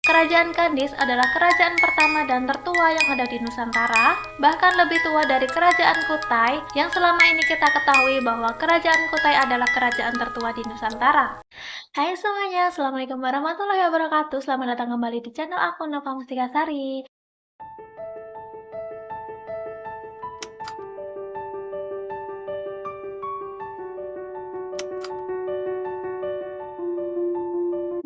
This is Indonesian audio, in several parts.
Kerajaan Kandis adalah kerajaan pertama dan tertua yang ada di Nusantara, bahkan lebih tua dari kerajaan Kutai yang selama ini kita ketahui bahwa kerajaan Kutai adalah kerajaan tertua di Nusantara. Hai semuanya, Assalamualaikum warahmatullahi wabarakatuh. Selamat datang kembali di channel aku Nova Mustikasari.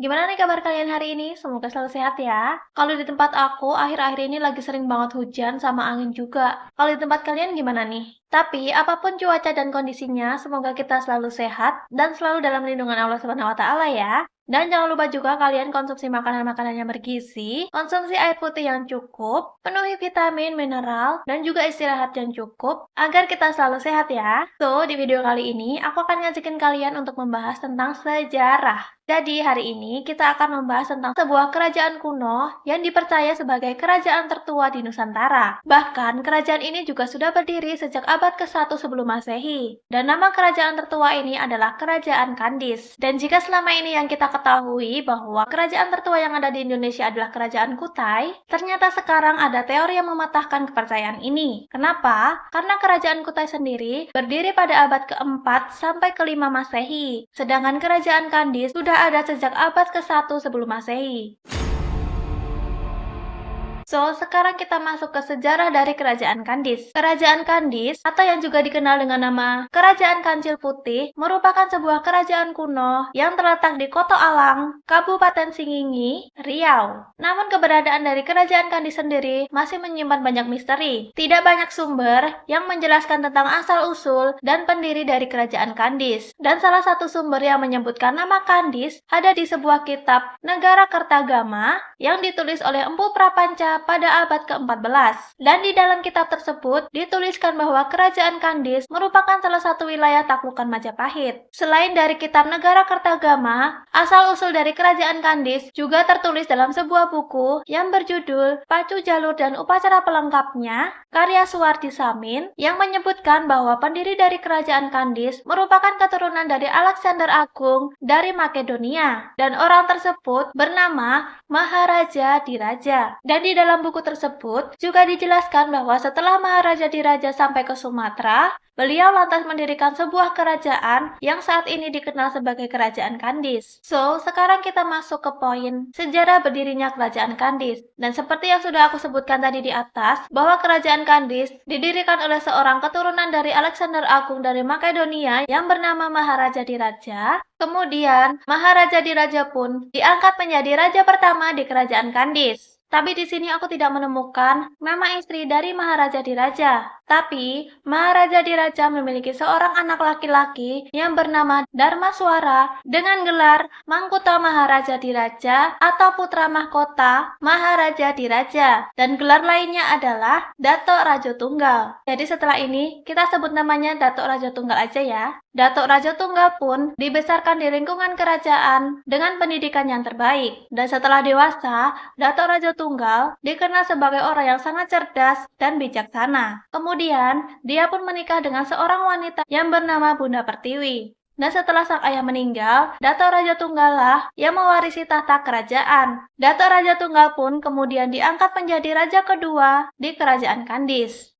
Gimana nih kabar kalian hari ini? Semoga selalu sehat ya. Kalau di tempat aku, akhir-akhir ini lagi sering banget hujan sama angin juga. Kalau di tempat kalian gimana nih? Tapi, apapun cuaca dan kondisinya, semoga kita selalu sehat dan selalu dalam lindungan Allah Subhanahu wa Ta'ala ya. Dan jangan lupa juga kalian konsumsi makanan-makanan yang bergizi, konsumsi air putih yang cukup, penuhi vitamin, mineral, dan juga istirahat yang cukup agar kita selalu sehat ya. So, di video kali ini aku akan ngajakin kalian untuk membahas tentang sejarah. Jadi, hari ini kita akan membahas tentang sebuah kerajaan kuno yang dipercaya sebagai kerajaan tertua di Nusantara. Bahkan, kerajaan ini juga sudah berdiri sejak abad ke-1 sebelum Masehi. Dan nama kerajaan tertua ini adalah Kerajaan Kandis. Dan jika selama ini yang kita ketahui bahwa kerajaan tertua yang ada di Indonesia adalah Kerajaan Kutai, ternyata sekarang ada teori yang mematahkan kepercayaan ini. Kenapa? Karena Kerajaan Kutai sendiri berdiri pada abad ke-4 sampai ke-5 Masehi. Sedangkan Kerajaan Kandis sudah ada sejak abad ke-1 sebelum Masehi. So, sekarang kita masuk ke sejarah dari Kerajaan Kandis. Kerajaan Kandis, atau yang juga dikenal dengan nama Kerajaan Kancil Putih, merupakan sebuah kerajaan kuno yang terletak di Koto Alang, Kabupaten Singingi, Riau. Namun keberadaan dari Kerajaan Kandis sendiri masih menyimpan banyak misteri. Tidak banyak sumber yang menjelaskan tentang asal-usul dan pendiri dari Kerajaan Kandis. Dan salah satu sumber yang menyebutkan nama Kandis ada di sebuah kitab Negara Kertagama yang ditulis oleh Empu Prapanca pada abad ke-14. Dan di dalam kitab tersebut dituliskan bahwa Kerajaan Kandis merupakan salah satu wilayah taklukan Majapahit. Selain dari kitab Negara Kertagama, asal-usul dari Kerajaan Kandis juga tertulis dalam sebuah buku yang berjudul Pacu Jalur dan Upacara Pelengkapnya, karya Suwardi Samin, yang menyebutkan bahwa pendiri dari Kerajaan Kandis merupakan keturunan dari Alexander Agung dari Makedonia, dan orang tersebut bernama Maharaja Diraja. Dan di dalam buku tersebut juga dijelaskan bahwa setelah Maharaja Diraja sampai ke Sumatera, beliau lantas mendirikan sebuah kerajaan yang saat ini dikenal sebagai Kerajaan Kandis. So, sekarang kita masuk ke poin sejarah berdirinya Kerajaan Kandis. Dan seperti yang sudah aku sebutkan tadi di atas, bahwa Kerajaan Kandis didirikan oleh seorang keturunan dari Alexander Agung dari Makedonia yang bernama Maharaja Diraja. Kemudian, Maharaja Diraja pun diangkat menjadi raja pertama di Kerajaan Kandis. Tapi di sini aku tidak menemukan nama istri dari Maharaja Diraja. Tapi, Maharaja Diraja memiliki seorang anak laki-laki yang bernama Darmaswara dengan gelar Mangkuta Maharaja Diraja atau Putra Mahkota Maharaja Diraja. Dan gelar lainnya adalah Datuk Raja Tunggal. Jadi setelah ini, kita sebut namanya Datuk Raja Tunggal aja ya. Datuk Raja Tunggal pun dibesarkan di lingkungan kerajaan dengan pendidikan yang terbaik. Dan setelah dewasa, Datuk Raja Tunggal dikenal sebagai orang yang sangat cerdas dan bijaksana. Kemudian, dia pun menikah dengan seorang wanita yang bernama Bunda Pertiwi. Dan setelah sang ayah meninggal, Datuk Raja Tunggal lah yang mewarisi tahta kerajaan. Datuk Raja Tunggal pun kemudian diangkat menjadi raja kedua di Kerajaan Kandis.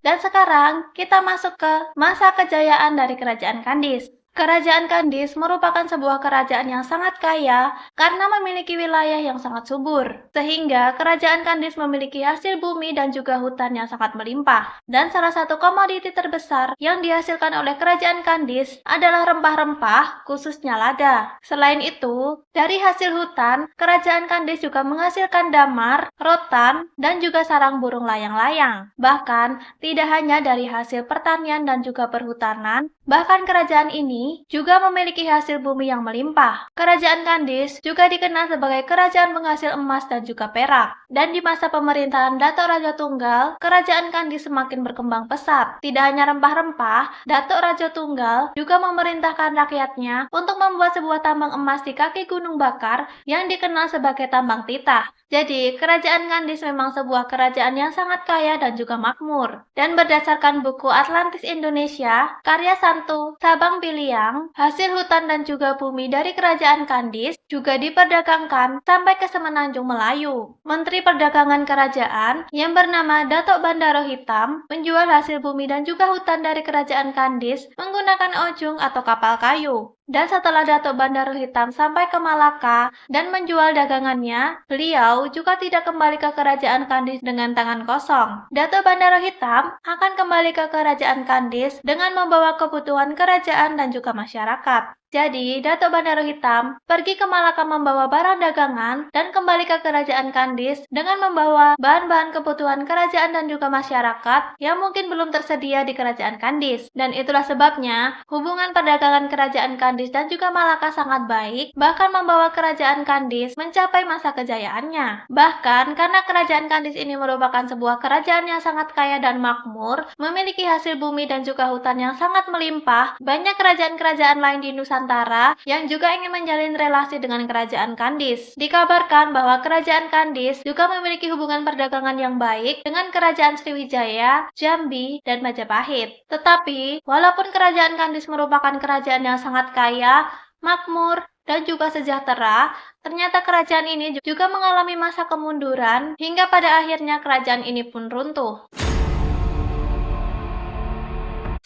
Dan sekarang kita masuk ke masa kejayaan dari Kerajaan Kandis. Kerajaan Kandis merupakan sebuah kerajaan yang sangat kaya karena memiliki wilayah yang sangat subur. Sehingga Kerajaan Kandis memiliki hasil bumi dan juga hutan yang sangat melimpah. Dan salah satu komoditi terbesar yang dihasilkan oleh Kerajaan Kandis adalah rempah-rempah, khususnya lada. Selain itu, dari hasil hutan, Kerajaan Kandis juga menghasilkan damar, rotan, dan juga sarang burung layang-layang. Bahkan, tidak hanya dari hasil pertanian dan juga perhutanan, bahkan kerajaan ini juga memiliki hasil bumi yang melimpah. Kerajaan Kandis juga dikenal sebagai kerajaan penghasil emas dan juga perak. Dan di masa pemerintahan Datuk Raja Tunggal, Kerajaan Kandis semakin berkembang pesat. Tidak hanya rempah-rempah, Datuk Raja Tunggal juga memerintahkan rakyatnya untuk membuat sebuah tambang emas di kaki Gunung Bakar yang dikenal sebagai tambang titah. Jadi, Kerajaan Kandis memang sebuah kerajaan yang sangat kaya dan juga makmur. Dan berdasarkan buku Atlantis Indonesia, karya Santu, Sabang Piliang, hasil hutan dan juga bumi dari Kerajaan Kandis juga diperdagangkan sampai ke Semenanjung Melayu. Menteri Perdagangan Kerajaan yang bernama Datuk Bandaro Hitam menjual hasil bumi dan juga hutan dari Kerajaan Kandis menggunakan ojung atau kapal kayu. Dan setelah Datuk Bandaro Hitam sampai ke Malaka dan menjual dagangannya, beliau juga tidak kembali ke Kerajaan Kandis dengan tangan kosong. Datuk Bandaro Hitam akan kembali ke Kerajaan Kandis dengan membawa kebutuhan kerajaan dan juga masyarakat. Jadi, Datuk Bandaro Hitam pergi ke Malaka membawa barang dagangan dan kembali ke Kerajaan Kandis dengan membawa bahan-bahan kebutuhan kerajaan dan juga masyarakat yang mungkin belum tersedia di Kerajaan Kandis. Dan itulah sebabnya hubungan perdagangan Kerajaan Kandis dan juga Malaka sangat baik, bahkan membawa Kerajaan Kandis mencapai masa kejayaannya. Bahkan karena Kerajaan Kandis ini merupakan sebuah kerajaan yang sangat kaya dan makmur, memiliki hasil bumi dan juga hutan yang sangat melimpah, banyak kerajaan-kerajaan lain di Nusantara yang juga ingin menjalin relasi dengan Kerajaan Kandis. Dikabarkan bahwa Kerajaan Kandis juga memiliki hubungan perdagangan yang baik dengan Kerajaan Sriwijaya, Jambi, dan Majapahit. Tetapi, walaupun Kerajaan Kandis merupakan kerajaan yang sangat kaya, makmur, dan juga sejahtera, ternyata kerajaan ini juga mengalami masa kemunduran hingga pada akhirnya kerajaan ini pun runtuh.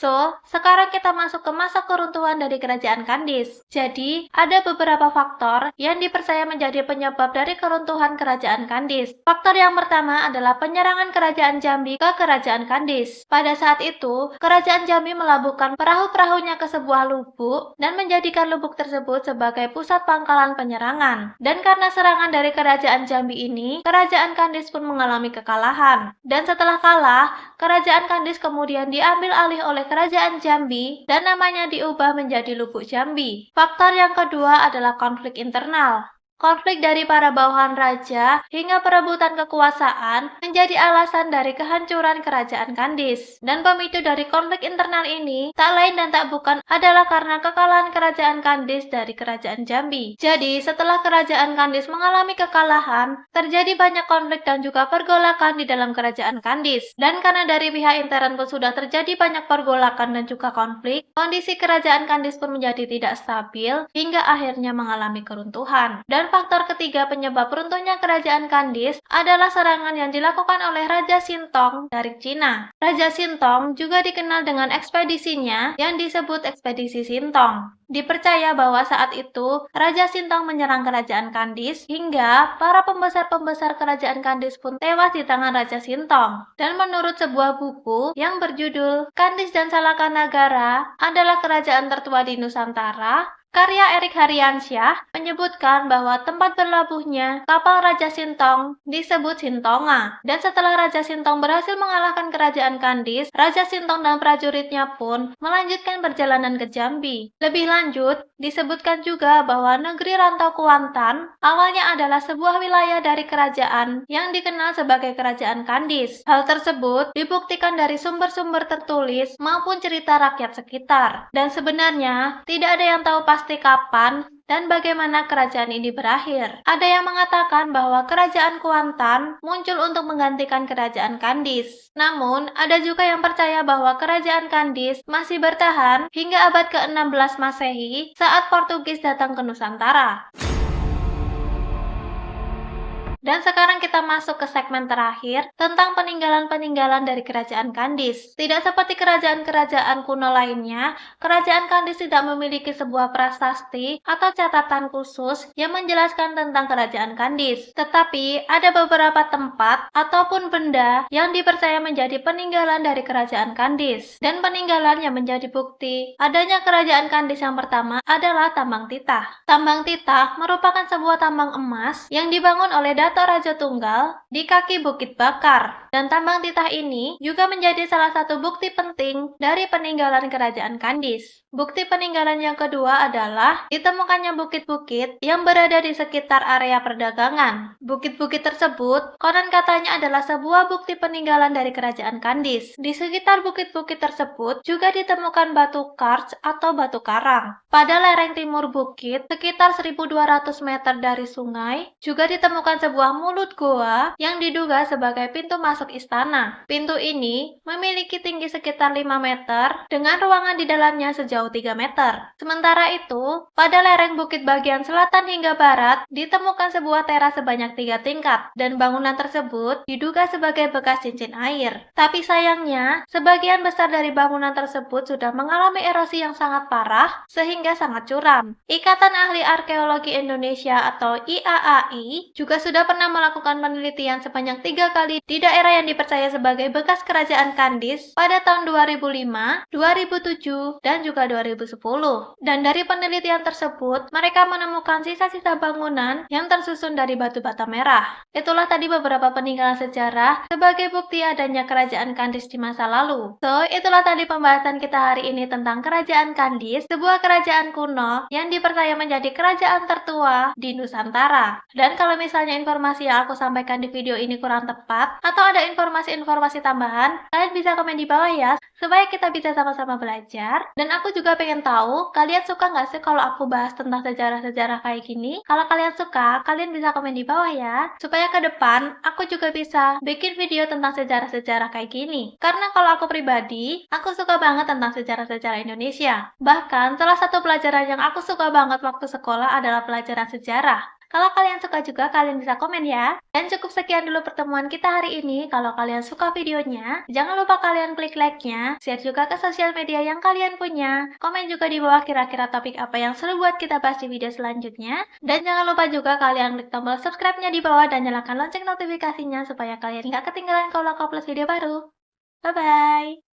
So, sekarang kita masuk ke masa keruntuhan dari Kerajaan Kandis. Jadi, ada beberapa faktor yang dipercaya menjadi penyebab dari keruntuhan Kerajaan Kandis. Faktor yang pertama adalah penyerangan Kerajaan Jambi ke Kerajaan Kandis. Pada saat itu, Kerajaan Jambi melabuhkan perahu-perahunya ke sebuah lubuk dan menjadikan lubuk tersebut sebagai pusat pangkalan penyerangan. Dan karena serangan dari Kerajaan Jambi ini, Kerajaan Kandis pun mengalami kekalahan. Dan setelah kalah, Kerajaan Kandis kemudian diambil alih oleh Kerajaan Jambi dan namanya diubah menjadi Lubuk Jambi. Faktor yang kedua adalah konflik internal. Konflik dari para bawahan raja hingga perebutan kekuasaan menjadi alasan dari kehancuran Kerajaan Kandis. Dan pemicu dari konflik internal ini tak lain dan tak bukan adalah karena kekalahan Kerajaan Kandis dari Kerajaan Jambi. Jadi setelah Kerajaan Kandis mengalami kekalahan, terjadi banyak konflik dan juga pergolakan di dalam Kerajaan Kandis. Dan karena dari pihak intern pun sudah terjadi banyak pergolakan dan juga konflik, kondisi Kerajaan Kandis pun menjadi tidak stabil hingga akhirnya mengalami keruntuhan. Dan faktor ketiga penyebab runtuhnya Kerajaan Kandis adalah serangan yang dilakukan oleh Raja Sintong dari Cina. Raja Sintong juga dikenal dengan ekspedisinya yang disebut Ekspedisi Sintong. Dipercaya bahwa saat itu Raja Sintong menyerang Kerajaan Kandis hingga para pembesar-pembesar Kerajaan Kandis pun tewas di tangan Raja Sintong. Dan menurut sebuah buku yang berjudul Kandis dan Salakanagara adalah kerajaan tertua di Nusantara, karya Erik Haryansyah menyebutkan bahwa tempat berlabuhnya kapal Raja Sintong disebut Sintonga. Dan setelah Raja Sintong berhasil mengalahkan Kerajaan Kandis, Raja Sintong dan prajuritnya pun melanjutkan perjalanan ke Jambi. Lebih lanjut, disebutkan juga bahwa negeri Rantau Kuantan awalnya adalah sebuah wilayah dari kerajaan yang dikenal sebagai Kerajaan Kandis. Hal tersebut dibuktikan dari sumber-sumber tertulis maupun cerita rakyat sekitar. Dan sebenarnya tidak ada yang tahu pasti kapan dan bagaimana kerajaan ini berakhir. Ada yang mengatakan bahwa Kerajaan Kuantan muncul untuk menggantikan Kerajaan Kandis. Namun, ada juga yang percaya bahwa Kerajaan Kandis masih bertahan hingga abad ke-16 Masehi saat Portugis datang ke Nusantara. Dan sekarang kita masuk ke segmen terakhir tentang peninggalan-peninggalan dari Kerajaan Kandis. Tidak seperti kerajaan-kerajaan kuno lainnya, Kerajaan Kandis tidak memiliki sebuah prasasti atau catatan khusus yang menjelaskan tentang Kerajaan Kandis. Tetapi ada beberapa tempat ataupun benda yang dipercaya menjadi peninggalan dari Kerajaan Kandis. Dan peninggalan yang menjadi bukti adanya Kerajaan Kandis yang pertama adalah Tambang Titah. Tambang Titah merupakan sebuah tambang emas yang dibangun oleh Raja Tunggal di kaki Bukit Bakar. Dan tambang titah ini juga menjadi salah satu bukti penting dari peninggalan Kerajaan Kandis. Bukti peninggalan yang kedua adalah ditemukannya bukit-bukit yang berada di sekitar area perdagangan. Bukit-bukit tersebut konon katanya adalah sebuah bukti peninggalan dari kerajaan Kandis. Di sekitar bukit-bukit tersebut juga ditemukan batu karst atau batu karang. Pada lereng timur bukit, sekitar 1.200 meter dari sungai, juga ditemukan sebuah mulut goa yang diduga sebagai pintu masuk istana. Pintu ini memiliki tinggi sekitar 5 meter dengan ruangan di dalamnya sejauh 3 meter. Sementara itu, pada lereng bukit bagian selatan hingga barat, ditemukan sebuah teras sebanyak 3 tingkat, dan bangunan tersebut diduga sebagai bekas cincin air. Tapi sayangnya, sebagian besar dari bangunan tersebut sudah mengalami erosi yang sangat parah, sehingga sangat curam. Ikatan Ahli Arkeologi Indonesia atau IAAI juga sudah pernah melakukan penelitian sebanyak 3 kali di daerah yang dipercaya sebagai bekas kerajaan Kandis pada tahun 2005, 2007, dan juga 2010. Dan dari penelitian tersebut, mereka menemukan sisa-sisa bangunan yang tersusun dari batu bata merah. Itulah tadi beberapa peninggalan sejarah sebagai bukti adanya kerajaan Kandis di masa lalu. So, itulah tadi pembahasan kita hari ini tentang kerajaan Kandis, sebuah kerajaan kuno yang dipercaya menjadi kerajaan tertua di Nusantara. Dan kalau misalnya informasi yang aku sampaikan di video ini kurang tepat, atau ada informasi-informasi tambahan, kalian bisa komen di bawah ya, supaya kita bisa sama-sama belajar. Dan aku juga pengen tahu, kalian suka nggak sih kalau aku bahas tentang sejarah-sejarah kayak gini? Kalau kalian suka, kalian bisa komen di bawah ya, supaya ke depan aku juga bisa bikin video tentang sejarah-sejarah kayak gini. Karena kalau aku pribadi, aku suka banget tentang sejarah-sejarah Indonesia. Bahkan, salah satu pelajaran yang aku suka banget waktu sekolah adalah pelajaran sejarah. Kalau kalian suka juga, kalian bisa komen ya. Dan cukup sekian dulu pertemuan kita hari ini. Kalau kalian suka videonya, jangan lupa kalian klik like-nya, share juga ke sosial media yang kalian punya. Komen juga di bawah kira-kira topik apa yang seru buat kita bahas di video selanjutnya. Dan jangan lupa juga kalian klik tombol subscribe-nya di bawah dan nyalakan lonceng notifikasinya supaya kalian nggak ketinggalan kalau aku upload video baru. Bye-bye!